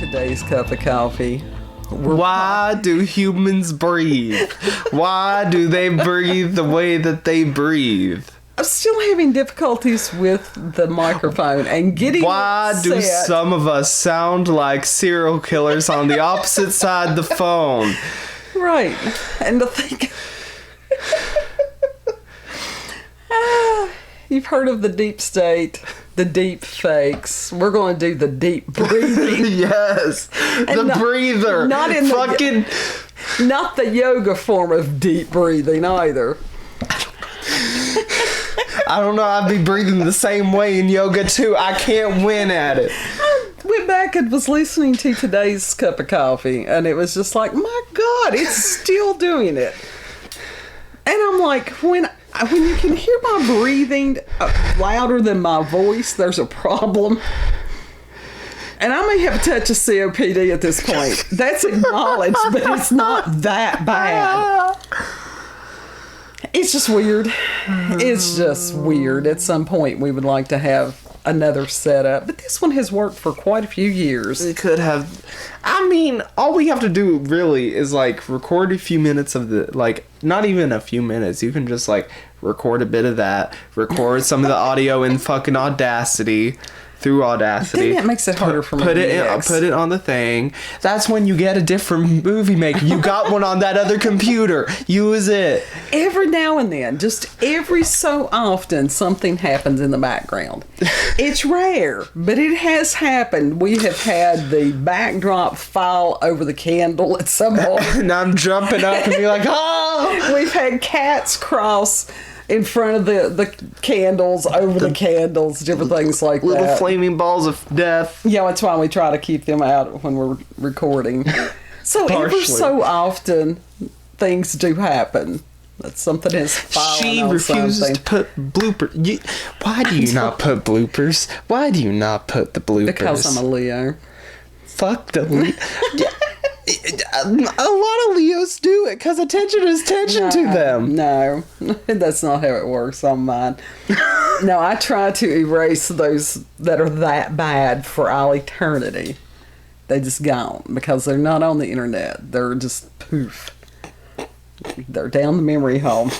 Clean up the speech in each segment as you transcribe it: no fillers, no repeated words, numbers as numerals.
today's cup of coffee. Why do humans breathe? Why do they breathe the way that they breathe? I'm still having difficulties with the microphone and getting Why do some of us sound like serial killers on the opposite side of the phone? Right. And to think... You've heard of the deep state, the deep fakes. We're going to do the deep breathing. Yes. The breather. Not in fucking... Not the yoga form of deep breathing either. I don't know. I'd be breathing the same way in yoga too. I can't win at it. I went back and was listening to today's cup of coffee, and it was just like, my God, it's still doing it. And I'm like, when you can hear my breathing louder than my voice, there's a problem. And I may have a touch of COPD at this point. That's acknowledged, but it's not that bad. It's just weird. It's just weird. At some point, we would like to have another setup. But this one has worked for quite a few years. It could have. I mean, all we have to do really is like record a few minutes of the, like, not even a few minutes. You can just like record a bit of that, record some of the audio in fucking Audacity. Through Audacity. Then that makes it harder for me. Put it on the thing. That's when you get a different movie maker. You got one on that other computer. Use it. Every now and then, just every so often, something happens in the background. It's rare, but it has happened. We have had the backdrop fall over the candle at some point. And I'm jumping up and be like, oh! We've had cats cross in front of the candles, over the candles, different things like little that. Little flaming balls of death. Yeah, that's why we try to keep them out when we're recording. So every so often, things do happen. That something has fallen She on refuses something. to put bloopers. Why do you not put bloopers? Why do you not put the bloopers? Because I'm a Leo. Fuck the Leo. A lot of Leos do it because attention is tension to them. No, that's not how it works on mine. No, I try to erase those that are that bad for all eternity. They just gone because they're not on the internet. They're just poof. They're down the memory hole.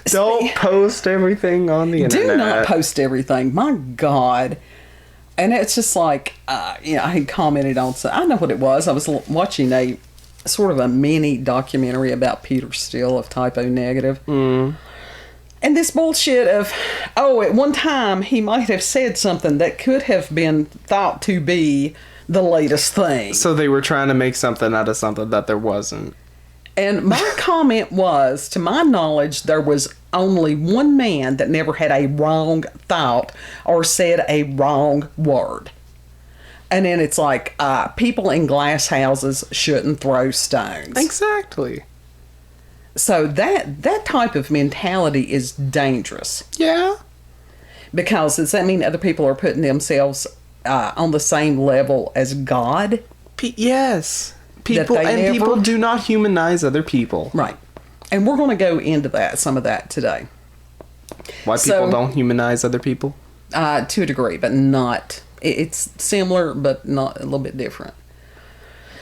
Don't post everything on the internet. Do not post everything. My God. And it's just like, I had commented on, so I know what it was. I was watching a sort of a mini documentary about Peter Steele of Typo Negative. Mm. And this bullshit of, at one time he might have said something that could have been thought to be the latest thing. So they were trying to make something out of something that there wasn't. And my comment was, to my knowledge, there was only one man that never had a wrong thought or said a wrong word. And then it's like, people in glass houses shouldn't throw stones. Exactly. So that type of mentality is dangerous. Yeah. Because does that mean other people are putting themselves on the same level as God? Yes. People do not humanize other people. Right. And we're going to go into some of that today. Why people don't humanize other people? To a degree, but not. It's similar, but not a little bit different.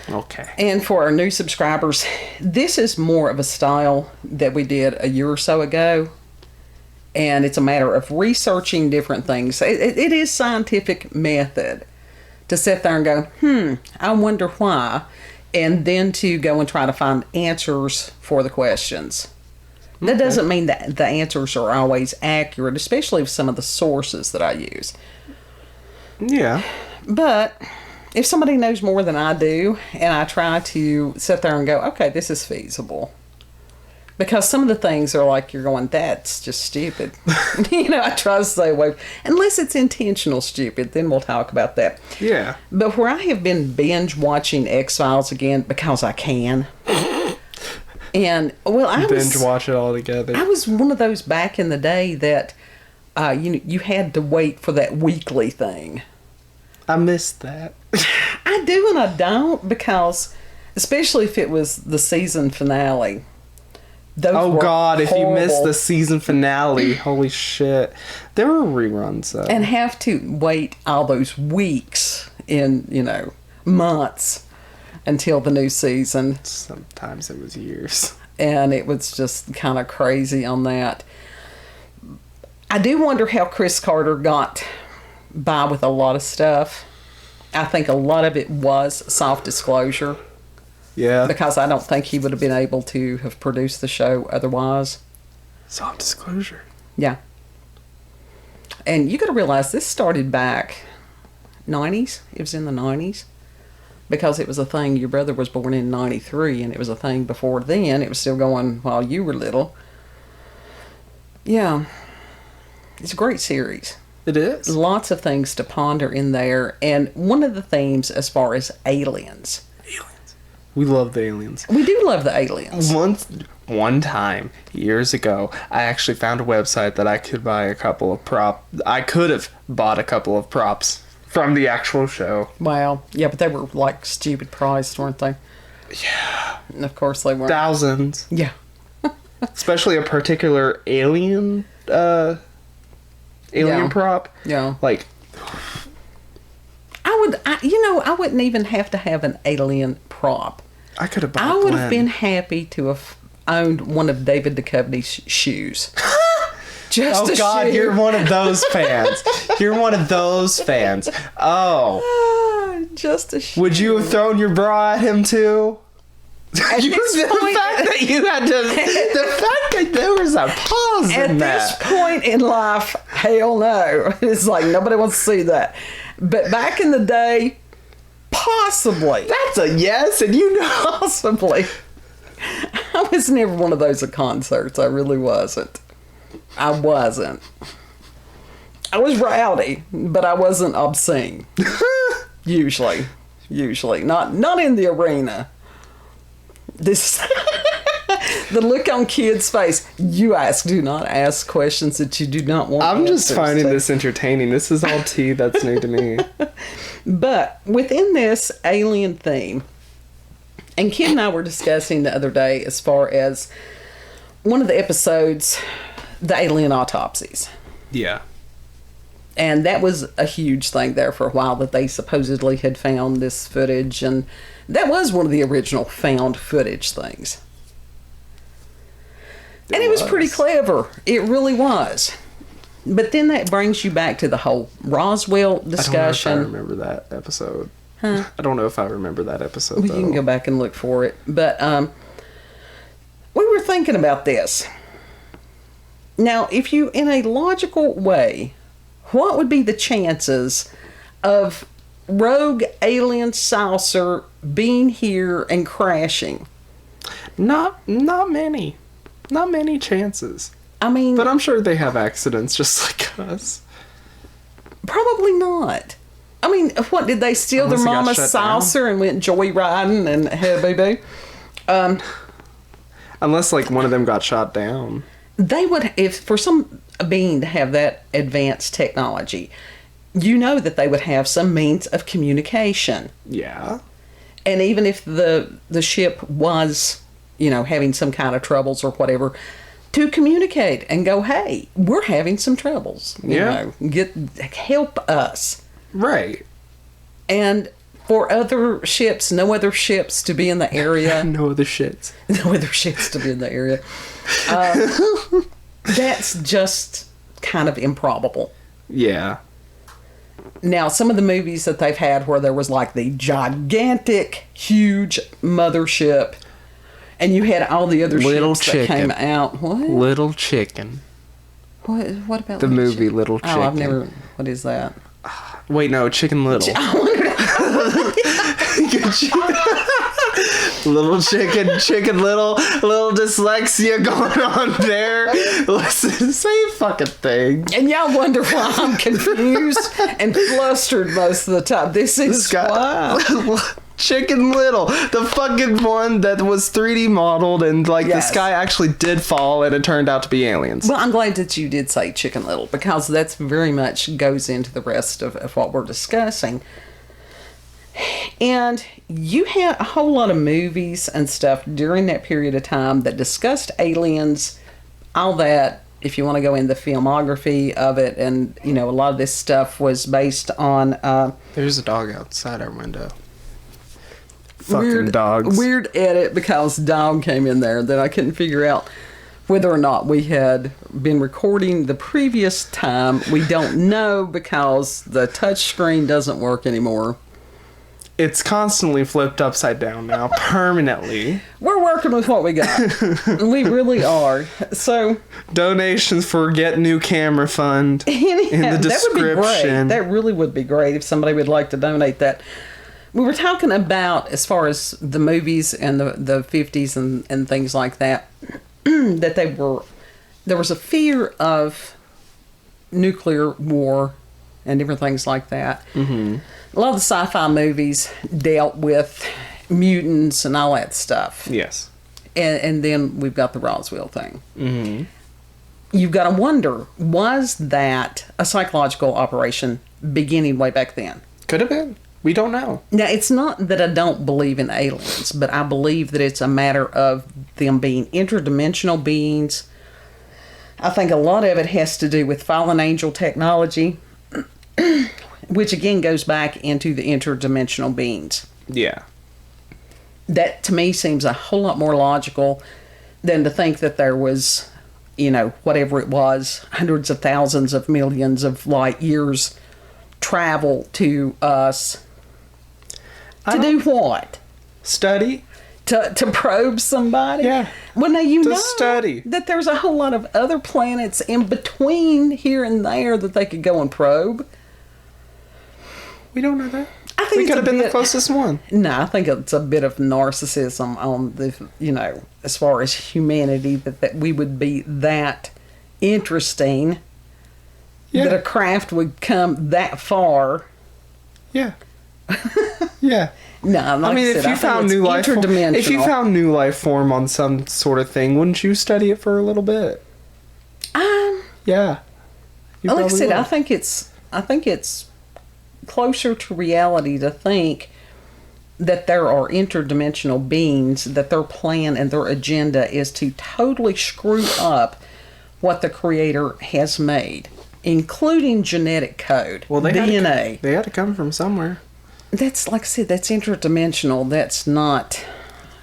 Okay. And for our new subscribers, this is more of a style that we did a year or so ago. And it's a matter of researching different things. It is scientific method to sit there and go, I wonder why. And then to go and try to find answers for the questions. That doesn't mean that the answers are always accurate, especially with some of the sources that I use. Yeah. But if somebody knows more than I do, and I try to sit there and go, okay, this is feasible. Because some of the things are like, you're going, that's just stupid. I try to stay away. Unless it's intentional stupid, then we'll talk about that. Yeah. But where I have been binge watching X-Files again, because I can. And, I binge watch it all together. I was one of those back in the day that, you had to wait for that weekly thing. I missed that. I do and I don't, because, especially if it was the season finale. Oh God, if you missed the season finale, holy shit. There were reruns though. And have to wait all those weeks in, months until the new season. Sometimes it was years. And it was just kind of crazy on that. I do wonder how Chris Carter got by with a lot of stuff. I think a lot of it was self-disclosure. Yeah. Because I don't think he would have been able to have produced the show otherwise. Self-disclosure. Yeah. And you got to realize this started back 90s. It was in the 90s. Because it was a thing. Your brother was born in 93, and it was a thing before then. It was still going while you were little. Yeah. It's a great series. It is. Lots of things to ponder in there. And one of the themes as far as aliens. Aliens. We love the aliens. We do love the aliens. One time, years ago, I actually found a website that I could buy a couple of props. I could have bought a couple of props from the actual show. Wow. Yeah, but they were like stupid priced, weren't they? Yeah. And of course they weren't. Thousands. Yeah. Especially a particular alien prop. Yeah. Like, I wouldn't even have to have an alien prop. I could have bought I would have Glenn. been happy to have owned one of David Duchovny's shoes. Just Oh God, shoe. you're one of those fans. You're one of those fans. Oh. Just a shoe. Would you have thrown your bra at him too? At this point, The fact that there was a pause at in this that. point in life, hell no. It's like nobody wants to see that. But back in the day, possibly. That's a yes, and you know. Possibly. I was never one of those at concerts. I really wasn't. I wasn't. I was rowdy, but I wasn't obscene. Usually. Not in the arena. This the look on kids' face. Do not ask questions that you do not want. I'm just answers finding to. this entertaining. This is all tea that's new to me. But within this alien theme, and Kid and I were discussing the other day as far as one of the episodes, the alien autopsies. Yeah. And that was a huge thing there for a while, that they supposedly had found this footage, and that was one of the original found footage things. And it was pretty clever. It really was. But then that brings you back to the whole Roswell discussion. I don't know if I remember that episode. Huh? I don't know if I remember that episode, though. You can go back and look for it. But we were thinking about this. Now, if you, in a logical way, what would be the chances of rogue alien saucer being here and crashing? Not many. Not many chances. I mean... But I'm sure they have accidents just like us. Probably not. I mean, what, did they steal Unless their it got mama's shut saucer and went joyriding and had a baby? Unless, like, one of them got shot down. They would, if for some being to have that advanced technology, you know that they would have some means of communication. Yeah. And even if the ship was, having some kind of troubles or whatever, to communicate and go, hey, we're having some troubles. Help us. Right. And for other ships, no other ships to be in the area. No other shits. No other ships to be in the area. That's just kind of improbable. Yeah. Now, some of the movies that they've had where there was like the gigantic, huge mothership, and you had all the other Little ships Chicken. that came out. What? Little Chicken. What about The Little movie Chicken? Little Chicken. Oh, I've never. What is that? Wait, no, Chicken Little. Little Chicken Little dyslexia going on there. Listen, same fucking thing. And y'all wonder why I'm confused and flustered most of the time. This is why. Chicken Little, the fucking one that was 3D modeled, and the sky actually did fall and it turned out to be aliens. Well, I'm glad that you did say Chicken Little, because that's very much goes into the rest of what we're discussing. And you had a whole lot of movies and stuff during that period of time that discussed aliens, all that, if you want to go in the filmography of it, and a lot of this stuff was based on There's a dog outside our window. Fucking dogs. Weird edit because dog came in there that I couldn't figure out whether or not we had been recording the previous time. We don't know because the touch screen doesn't work anymore. It's constantly flipped upside down now, permanently. We're working with what we got. We really are. So donations for Get New Camera Fund in the description. That would be great. That really would be great if somebody would like to donate that. We were talking about, as far as the movies and the 50s and things like that, that there was a fear of nuclear war and different things like that. Mm-hmm. A lot of the sci-fi movies dealt with mutants and all that stuff. Yes. And then we've got the Roswell thing. Mm-hmm. You've got to wonder, was that a psychological operation beginning way back then? Could have been. We don't know. Now, it's not that I don't believe in aliens, but I believe that it's a matter of them being interdimensional beings. I think a lot of it has to do with fallen angel technology, which again goes back into the interdimensional beings. Yeah. That to me seems a whole lot more logical than to think that there was, whatever it was, hundreds of thousands of millions of light years travel to us. To do what? Study? To probe somebody? Yeah. Well, now to study. That there's a whole lot of other planets in between here and there that they could go and probe. We don't know that. I think we could have been the closest one. No, I think it's a bit of narcissism on the, as far as humanity, that we would be that interesting. Yeah. That a craft would come that far. Yeah. Yeah. No, like if you found new life form on some sort of thing, wouldn't you study it for a little bit? Yeah. Like I said, I think it's closer to reality to think that there are interdimensional beings, that their plan and their agenda is to totally screw up what the Creator has made, including genetic code, DNA. They had to come from somewhere. That's, like I said, that's interdimensional. That's not,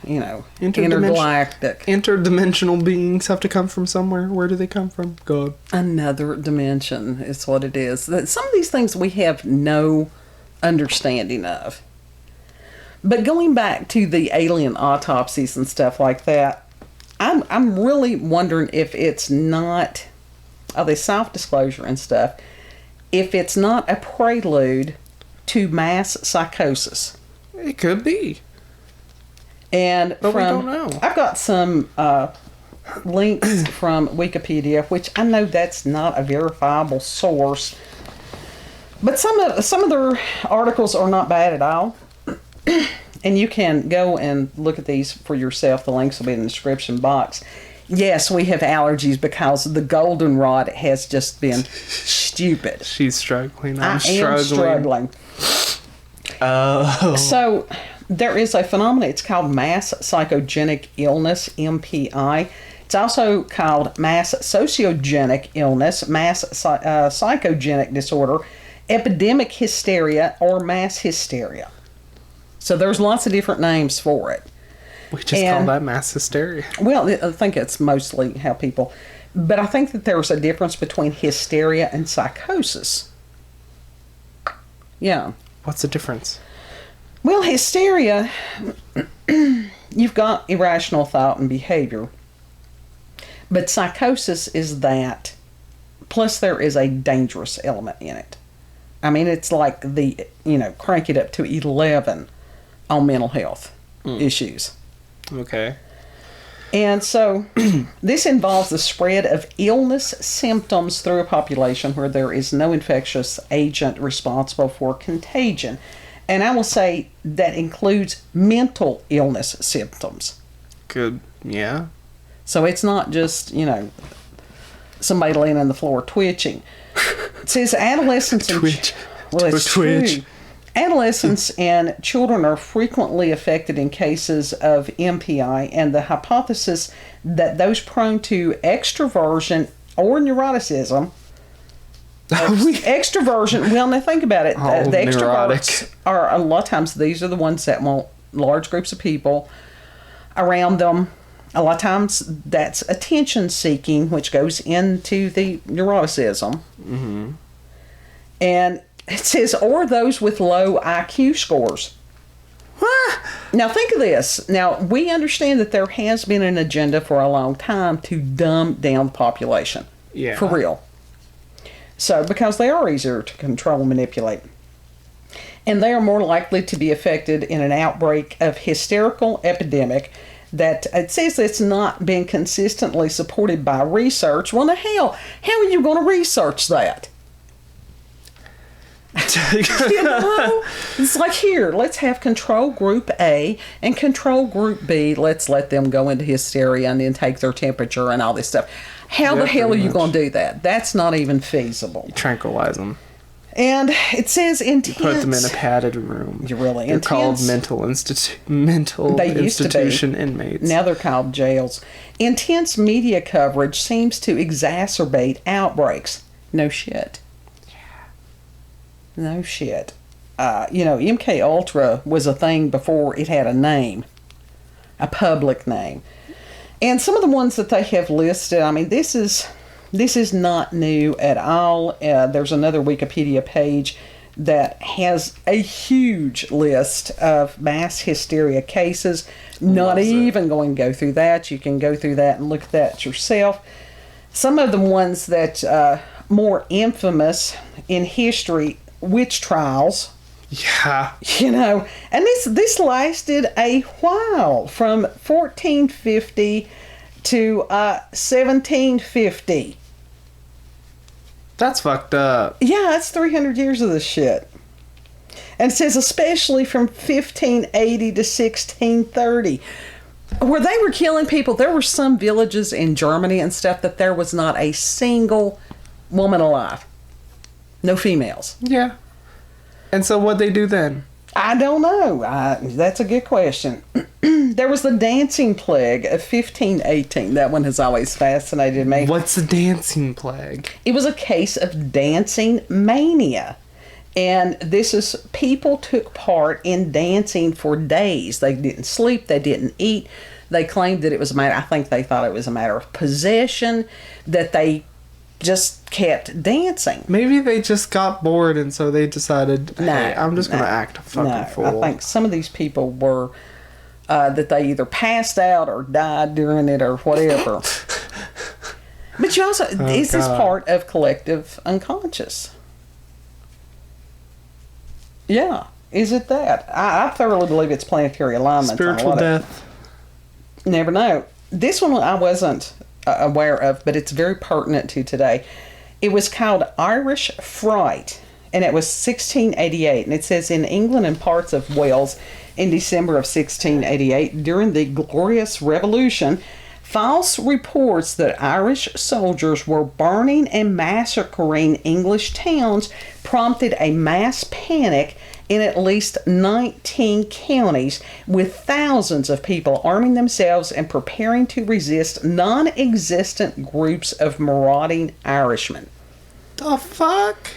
intergalactic. Interdimensional beings have to come from somewhere. Where do they come from? God. Another dimension is what it is. Some of these things we have no understanding of. But going back to the alien autopsies and stuff like that, I'm really wondering if it's not, the self-disclosure and stuff, if it's not a prelude to mass psychosis. It could be. But we don't know. I've got some links from Wikipedia, which I know that's not a verifiable source, but some of their articles are not bad at all. And you can go and look at these for yourself. The links will be in the description box. Yes, we have allergies because the goldenrod has just been stupid. She's struggling. I am struggling. Oh. So there is a phenomenon. It's called mass psychogenic illness, MPI. It's also called mass sociogenic illness, mass psychogenic disorder, epidemic hysteria, or mass hysteria. So there's lots of different names for it. We just call that mass hysteria. Well, I think it's mostly how people... But I think that there's a difference between hysteria and psychosis. Yeah. What's the difference? Well, hysteria, you've got irrational thought and behavior. But psychosis is that, plus there is a dangerous element in it. I mean, it's like crank it up to 11 on mental health issues. Okay. And so this involves the spread of illness symptoms through a population where there is no infectious agent responsible for contagion. And I will say that includes mental illness symptoms. Good. Yeah. So it's not just, somebody laying on the floor twitching. It says adolescents Twitch. Well, it's Twitch. true. Adolescents and children are frequently affected in cases of MPI, and the hypothesis that those prone to extroversion or neuroticism. Extroversion. Well, now think about it. The extroverts are, a lot of times, these are the ones that want large groups of people around them. A lot of times that's attention seeking, which goes into the neuroticism. Mm-hmm. And it says, or those with low IQ scores. Now think of this. Now, we understand that there has been an agenda for a long time to dumb down the population. Yeah. For real. So, because they are easier to control and manipulate. And they are more likely to be affected in an outbreak of hysterical epidemic that it says it's not been consistently supported by research. Well, now, how are you going to research that? You know? It's like, here, let's have control group A and control group B. Let's let them go into hysteria and then take their temperature and all this stuff. How the hell are you going to do that? That's not even feasible. You tranquilize them. And it says intense. You put them in a padded room. You're really They're intense. called mental institution inmates. Now they're called jails. Intense media coverage seems to exacerbate outbreaks. No shit. No shit. MK Ultra was a thing before it had a name, a public name. And some of the ones that they have listed, I mean, this is not new at all. There's another Wikipedia page that has a huge list of mass hysteria cases. Not even going to go through that. You can go through that and look at that yourself. Some of the ones that more infamous in history, witch trials. Yeah. And this lasted a while, from 1450 to 1750. That's fucked up. Yeah, it's 300 years of this shit. And it says especially from 1580 to 1630, where they were killing people. There were some villages in Germany and stuff that there was not a single woman alive. No females. Yeah. And so what'd they do then? I don't know. That's a good question. There was the dancing plague of 1518. That one has always fascinated me. What's the dancing plague? It was a case of dancing mania. And this is, people took part in dancing for days. They didn't sleep. They didn't eat. They claimed that it was a matter, I think they thought it was a matter of possession, that they just kept dancing. Maybe they just got bored and so they decided, hey, I'm just going to act a fucking fool. I think some of these people were, that they either passed out or died during it or whatever. But you also, this is part of collective unconscious. Yeah. Is it that? I thoroughly believe it's planetary alignment. Spiritual death. Never know. This one I wasn't aware of, but it's very pertinent to today. It was called Irish Fright, and it was 1688. And it says, in England and parts of Wales in December of 1688, during the Glorious Revolution, false reports that Irish soldiers were burning and massacring English towns prompted a mass panic in at least 19 counties, with thousands of people arming themselves and preparing to resist non-existent groups of marauding Irishmen. The fuck?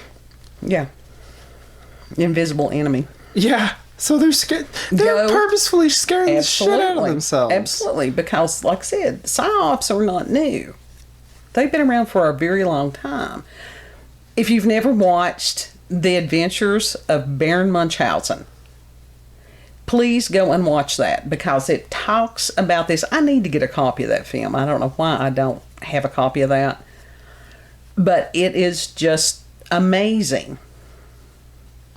Yeah. Invisible enemy. Yeah. So they're scared. They're purposefully scaring the shit out of themselves. Absolutely. Because, like I said, Psyops are not new. They've been around for a very long time. If you've never watched The Adventures of Baron Munchausen, please go and watch that, because it talks about this. I need to get a copy of that film. I don't know why I don't have a copy of that. But it is just amazing.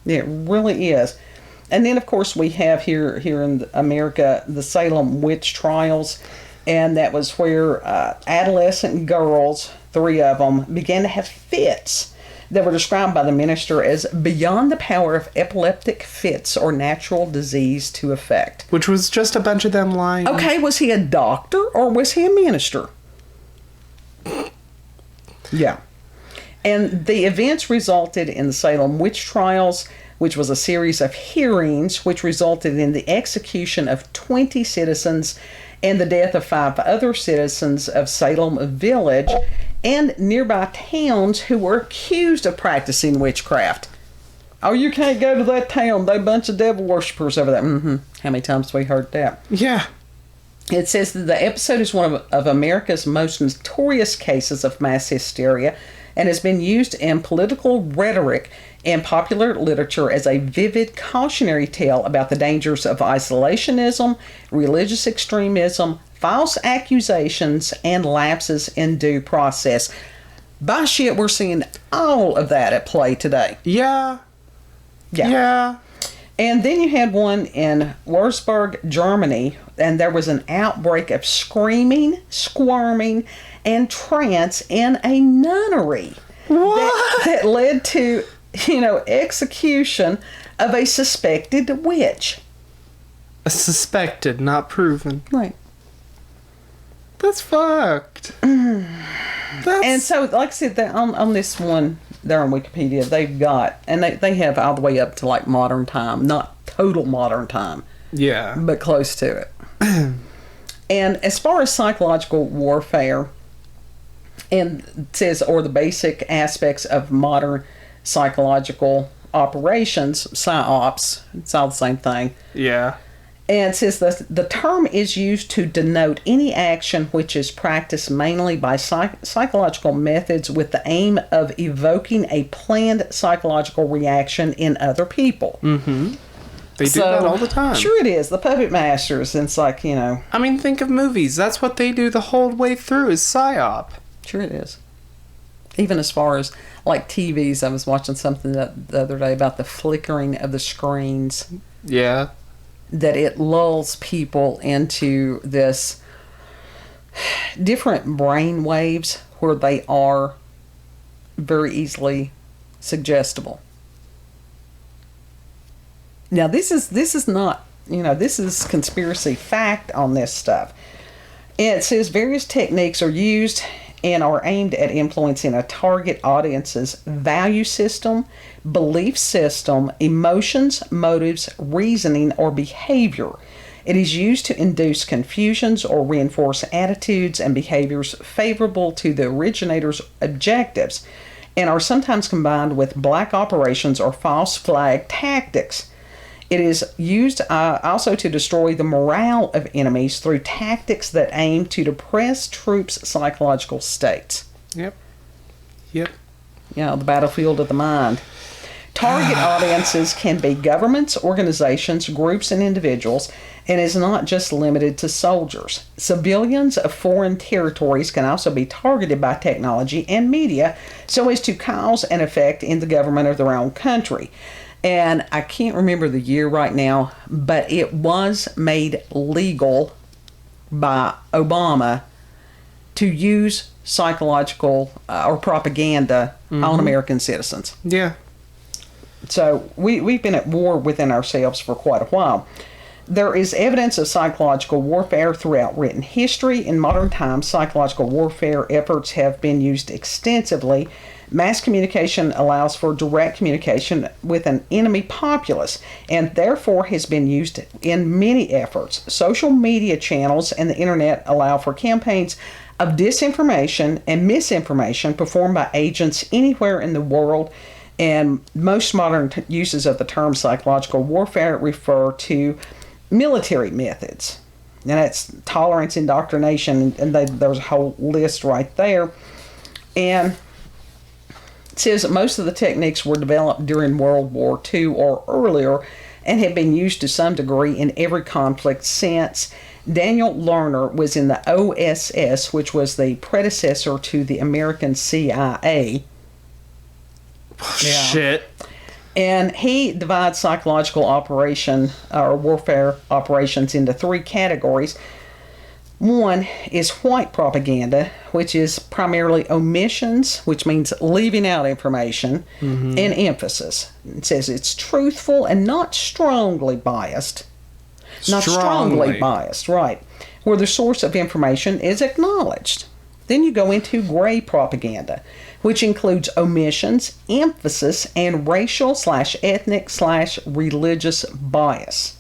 It really is. And then, of course, we have here in America the Salem witch trials. And that was where adolescent girls, 3 of them, began to have fits that were described by the minister as beyond the power of epileptic fits or natural disease to affect. Which was just a bunch of them lying. Okay, was he a doctor or was he a minister? Yeah. And the events resulted in the Salem witch trials, which was a series of hearings which resulted in the execution of 20 citizens and the death of 5 other citizens of Salem Village. and nearby towns who were accused of practicing witchcraft. Oh, you can't go to that town. They a bunch of devil worshippers over there. Mm-hmm. How many times have we heard that? Yeah. It says that the episode is one of America's most notorious cases of mass hysteria and has been used in political rhetoric and popular literature as a vivid cautionary tale about the dangers of isolationism, religious extremism, false accusations, and lapses in due process. By shit, we're seeing all of that at play today. Yeah. And then you had one in Würzburg, Germany, and there was an outbreak of screaming, squirming, and trance in a nunnery. What? That led to, execution of a suspected witch. Suspected, not proven. Right. That's fucked. And so, like I said, on this one, there on Wikipedia, they've got, and they have all the way up to like modern time, not total modern time. Yeah. But close to it. And as far as psychological warfare, and it says, or the basic aspects of modern psychological operations, Psyops, it's all the same thing. Yeah. And it says the term is used to denote any action which is practiced mainly by psychological methods with the aim of evoking a planned psychological reaction in other people. Mm-hmm. They do that all the time. Sure it is. The puppet masters, and it's like, I mean, think of movies. That's what they do the whole way through is psyop. Sure it is. Even as far as, like, TVs, I was watching something the other day about the flickering of the screens. Yeah. That it lulls people into this different brain waves where they are very easily suggestible. Now, this is not, this is conspiracy fact on this stuff. And it says various techniques are used and are aimed at influencing a target audience's value system, belief system, emotions, motives, reasoning, or behavior. It is used to induce confusions or reinforce attitudes and behaviors favorable to the originator's objectives, and are sometimes combined with black operations or false flag tactics. It is used also to destroy the morale of enemies through tactics that aim to depress troops' psychological states. Yep. The battlefield of the mind. Target audiences can be governments, organizations, groups, and individuals, and is not just limited to soldiers. Civilians of foreign territories can also be targeted by technology and media so as to cause an effect in the government of their own country. And I can't remember the year right now, but it was made legal by Obama to use psychological or propaganda on American citizens. Yeah. So we've been at war within ourselves for quite a while. There is evidence of psychological warfare throughout written history. In modern times, psychological warfare efforts have been used extensively. Mass communication allows for direct communication with an enemy populace and therefore has been used in many efforts. Social media channels and the internet allow for campaigns of disinformation and misinformation performed by agents anywhere in the world, and most modern uses of the term psychological warfare refer to military methods. And that's tolerance, indoctrination, and there's a whole list right there. And it says that most of the techniques were developed during World War II or earlier and have been used to some degree in every conflict since. Daniel Lerner was in the OSS, which was the predecessor to the American CIA. Shit. And he divides psychological operation or warfare operations into three categories. One is white propaganda, which is primarily omissions, which means leaving out information, and emphasis. It says it's truthful and not strongly biased. Not strongly biased, right. Where the source of information is acknowledged. Then you go into gray propaganda, which includes omissions, emphasis, and racial/ethnic/religious bias.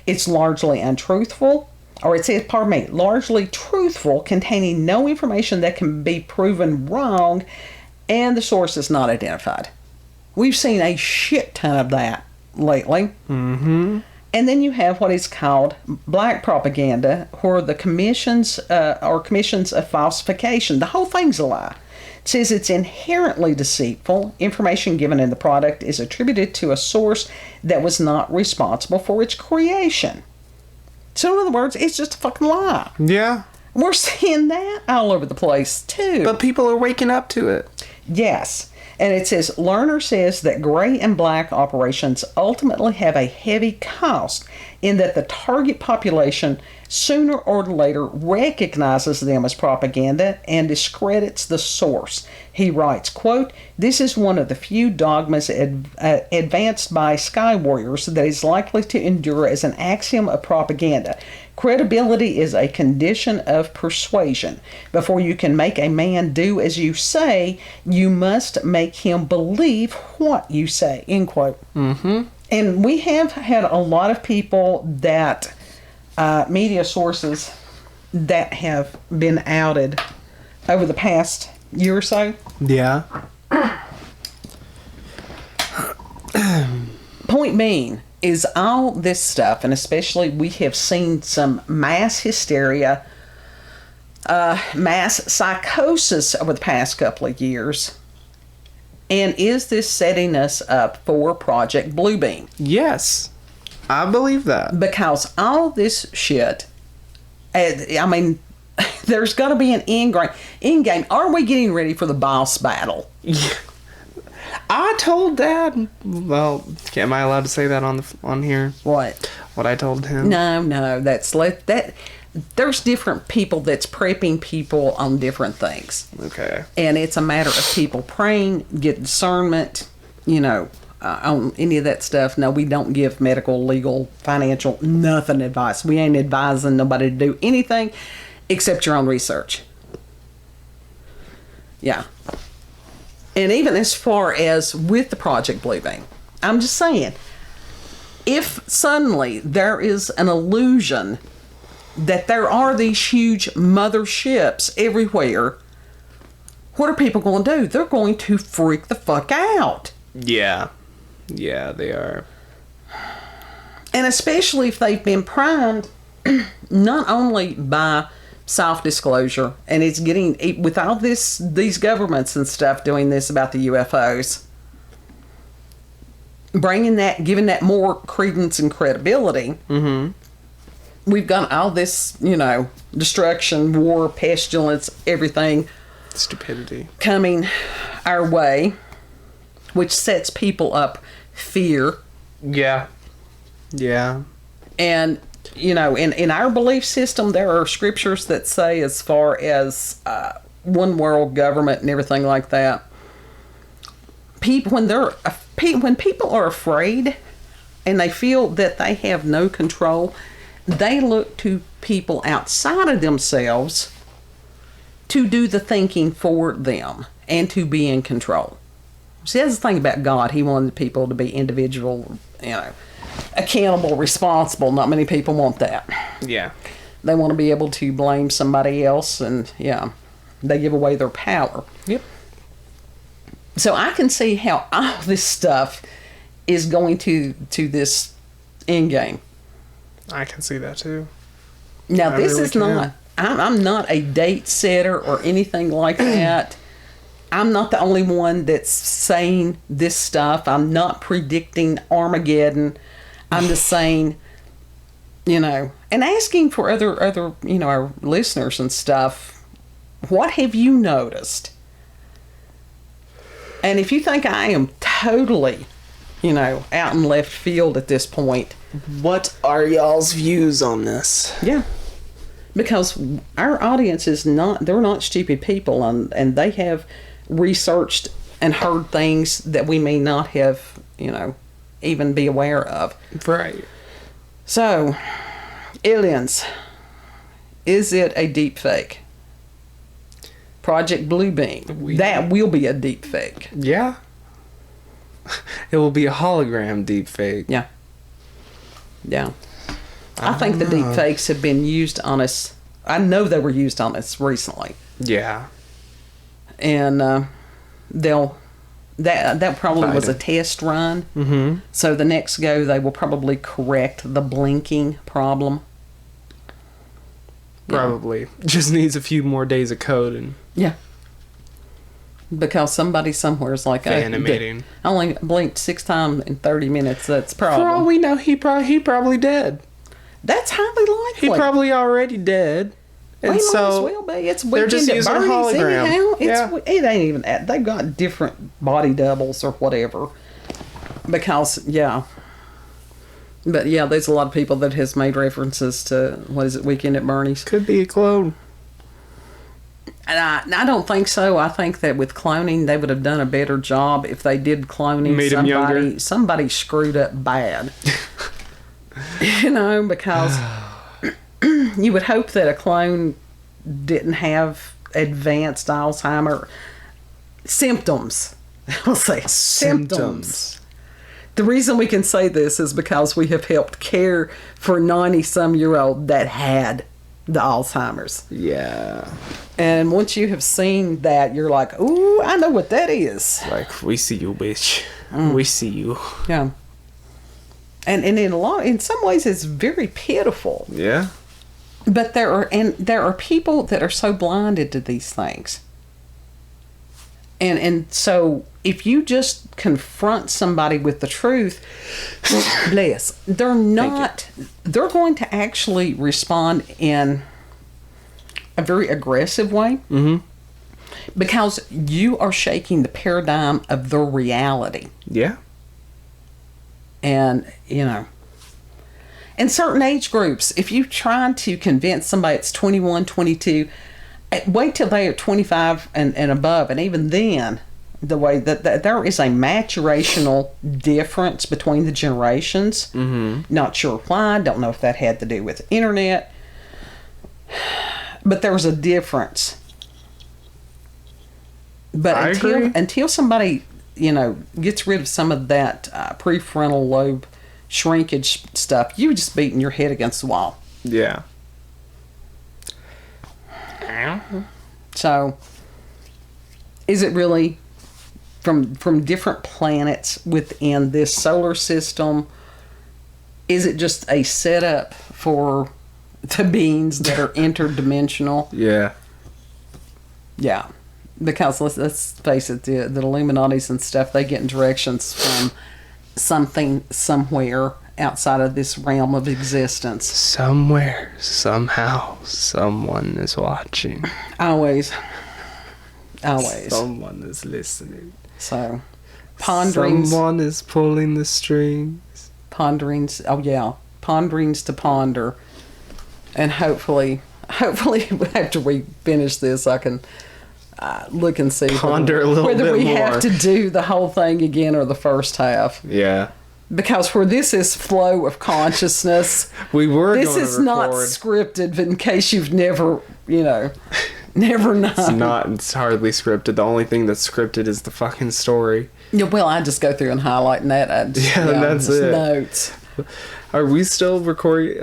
It's largely untruthful, or it says, pardon me, largely truthful, containing no information that can be proven wrong, and the source is not identified. We've seen a shit ton of that lately. Mm-hmm. And then you have what is called black propaganda, where the commissions of falsification. The whole thing's a lie. It says it's inherently deceitful. Information given in the product is attributed to a source that was not responsible for its creation. So in other words, it's just a fucking lie. Yeah. We're seeing that all over the place too. But people are waking up to it. Yes. And it says, Lerner says that gray and black operations ultimately have a heavy cost in that the target population sooner or later recognizes them as propaganda and discredits the source. He writes, quote, "This is one of the few dogmas advanced by sky warriors that is likely to endure as an axiom of propaganda. Credibility is a condition of persuasion. Before you can make a man do as you say, you must make him believe what you say," end quote. Mm-hmm. And we have had a lot of people that, media sources that have been outed over the past year or so. Yeah. Point being is all this stuff, and especially we have seen some mass hysteria, mass psychosis over the past couple of years. And is this setting us up for Project Bluebeam? Yes. I believe that. Because all this shit, I mean, there's got to be an end game. Are we getting ready for the boss battle? Yeah. I told Dad. Well, am I allowed to say that on here? What? What I told him? No. There's different people that's prepping people on different things. Okay. And it's a matter of people praying, get discernment, on any of that stuff. No, we don't give medical, legal, financial, nothing advice. We ain't advising nobody to do anything except your own research. Yeah. And even as far as with the Project Bluebeam, I'm just saying, if suddenly there is an illusion that there are these huge motherships everywhere, what are people going to do? They're going to freak the fuck out. Yeah. Yeah, they are. And especially if they've been primed not only by self-disclosure, and it's getting, with all these governments and stuff doing this about the UFOs, giving that more credence and credibility. Mm-hmm. We've got all this, destruction, war, pestilence, everything. Stupidity. Coming our way, which sets people up fear. Yeah. Yeah. And, in our belief system, there are scriptures that say, as far as one world government and everything like that, when people are afraid and they feel that they have no control, they look to people outside of themselves to do the thinking for them and to be in control. See, that's the thing about God. He wanted people to be individual, accountable, responsible. Not many people want that. Yeah. They want to be able to blame somebody else, and they give away their power. Yep. So I can see how all this stuff is going to this end game. I can see that too. Now, I this really is not, I'm not a date setter or anything like that. I'm not the only one that's saying this stuff. I'm not predicting Armageddon. I'm just saying, and asking for other, our listeners and stuff, what have you noticed? And if you think I am totally, out in left field at this point, what are y'all's views on this? Yeah. Because our audience they're not stupid people, and they have researched and heard things that we may not have, even be aware of. Right. So, aliens, is it a deep fake? Project Bluebeam, that will be a deep fake. Yeah. It will be a hologram deep fake. Yeah. Yeah. I think the deep fakes have been used on us. I know they were used on us recently. Yeah. And that probably was a test run. Mm-hmm. So the next go, they will probably correct the blinking problem. Probably. Just needs a few more days of code and because somebody somewhere is like animating. I only blinked 6 times in 30 minutes. That's probably. For all we know, he probably dead. That's highly likely. He probably already dead. And might so as well be. It's they're just using a hologram. Anyhow. It ain't even that. They've got different body doubles or whatever. Because but there's a lot of people that has made references to Weekend at Bernie's. Could be a clone. And I don't think so. I think that with cloning, they would have done a better job if they did cloning. Made him younger. Somebody screwed up bad. Because you would hope that a clone didn't have advanced Alzheimer symptoms. I'll say symptoms. The reason we can say this is because we have helped care for a 90-some-year-old that had the Alzheimer's. Yeah. And once you have seen that, you're like, ooh, I know what that is. Like, we see you, bitch. We see you. Yeah. And in some ways, it's very pitiful. Yeah. But there are people that are so blinded to these things. And so if you just confront somebody with the truth, they're going to actually respond in a very aggressive way. Mm-hmm. Because you are shaking the paradigm of their reality. Yeah. And, in certain age groups, if you're trying to convince somebody that's 21, 22, wait till they are 25 and above. And even then, the way that there is a maturational difference between the generations. Mm-hmm. Not sure why. Don't know if that had to do with the internet. But there was a difference. But until somebody, gets rid of some of that prefrontal lobe shrinkage stuff, you're just beating your head against the wall. Yeah. So, is it really from different planets within this solar system? Is it just a setup for the beings that are interdimensional? Yeah. Yeah. Because let's face it, the Illuminatis and stuff, they get directions from something somewhere outside of this realm of existence. Somewhere, somehow, someone is watching. Always. Someone is listening. So, ponderings. Someone is pulling the strings. Ponderings. Oh, yeah. Ponderings to ponder. And hopefully after we finish this, I can look and see whether we have to do the whole thing again or the first half. Yeah. Because where this is flow of consciousness, this is not scripted. In case you've never known. It's hardly scripted. The only thing that's scripted is the fucking story. Yeah, well, I just go through and highlight and that. That's it. Notes. Are we still recording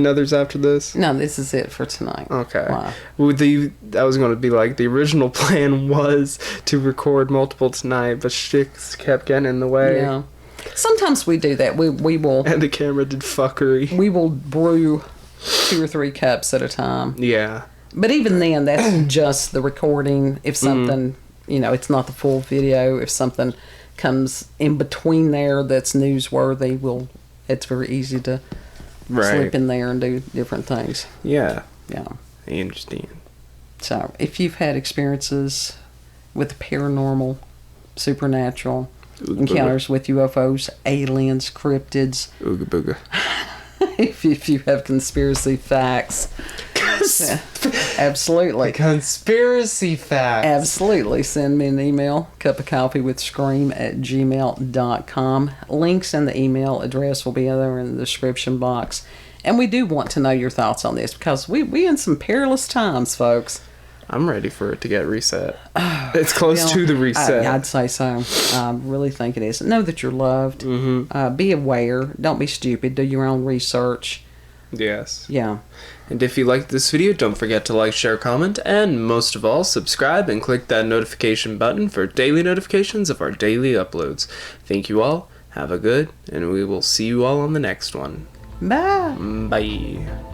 others after this? No, this is it for tonight. Okay. Wow. I was going to be like, the original plan was to record multiple tonight, but shit kept getting in the way. Yeah. Sometimes we do that. We will. And the camera did fuckery. We will brew 2 or 3 cups at a time. Yeah. But even then, that's just the recording. If something, it's not the full video. If something comes in between there that's newsworthy, it's very easy to slip in there and do different things. Yeah. Yeah. I understand. So, if you've had experiences with the paranormal, supernatural, encounters with UFOs, aliens, cryptids, ooga booga. if you have conspiracy facts, absolutely. Conspiracy facts. Absolutely. Send me an email, cupofcoffeewithscream@gmail.com. Links in the email address will be there in the description box. And we do want to know your thoughts on this because we in some perilous times, folks. I'm ready for it to get reset. It's close to the reset. I'd say so. I really think it is. Know that you're loved. Mm-hmm. Be aware. Don't be stupid. Do your own research. Yes. Yeah. And if you liked this video, don't forget to like, share, comment, and most of all, subscribe and click that notification button for daily notifications of our daily uploads. Thank you all. Have a good, and we will see you all on the next one. Bye. Bye.